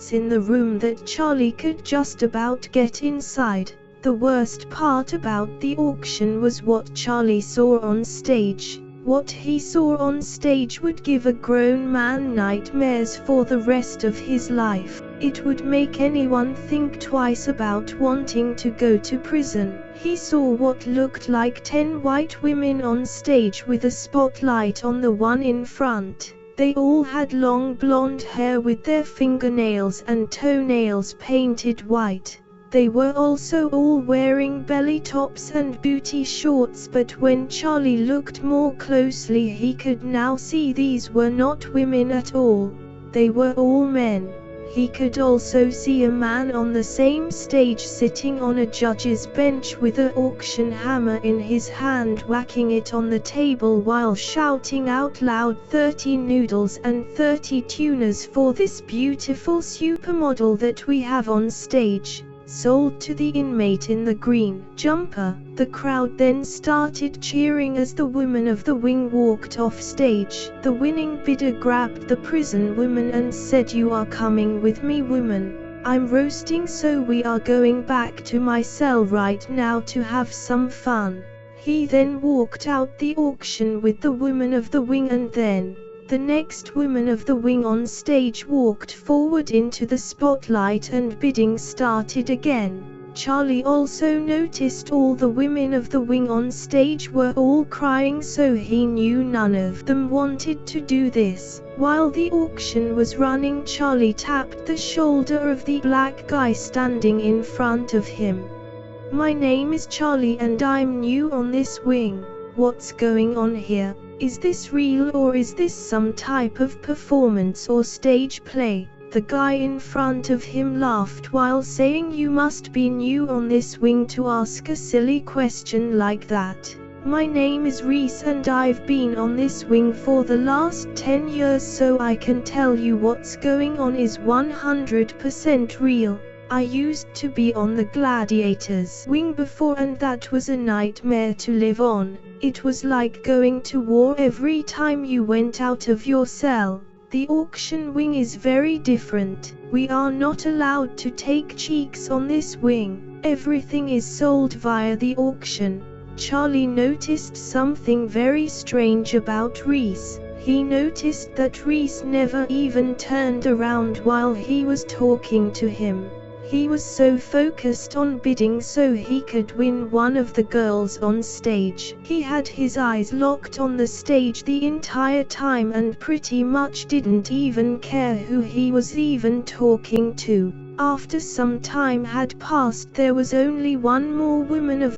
place in the room that Charlie could just about get inside. The worst part about the auction was what Charlie saw on stage. What he saw on stage would give a grown man nightmares for the rest of his life. It would make anyone think twice about wanting to go to prison. He saw what looked like 10 white women on stage with a spotlight on the one in front. They all had long blonde hair with their fingernails and toenails painted white. They were also all wearing belly tops and booty shorts, but when Charlie looked more closely he could now see these were not women at all. They were all men. He could also see a man on the same stage sitting on a judge's bench with an auction hammer in his hand, whacking it on the table while shouting out loud 30 noodles and 30 tunas for this beautiful supermodel that we have on stage. Sold to the inmate in the green jumper. The crowd then started cheering as the woman of the wing walked off stage. The winning bidder grabbed the prison woman and said, "You are coming with me, woman. I'm roasting, so we are going back to my cell right now to have some fun." He then walked out the auction with the woman of the wing, and then the next woman of the wing on stage walked forward into the spotlight and bidding started again. Charlie also noticed all the women of the wing on stage were all crying, so he knew none of them wanted to do this. While the auction was running, Charlie tapped the shoulder of the black guy standing in front of him. "My name is Charlie and I'm new on this wing. What's going on here? Is this real or is this some type of performance or stage play?" The guy in front of him laughed while saying, "You must be new on this wing to ask a silly question like that. My name is Reese and I've been on this wing for the last 10 years, so I can tell you what's going on is 100% real. I used to be on the gladiators wing before, and that was a nightmare to live on. It was like going to war every time you went out of your cell. The auction wing is very different. We are not allowed to take cheeks on this wing. Everything is sold via the auction." Charlie noticed something very strange about Reese. He noticed that Reese never even turned around while he was talking to him. He was so focused on bidding so he could win one of the girls on stage. He had his eyes locked on the stage the entire time and pretty much didn't even care who he was even talking to. After some time had passed, there was only one more woman of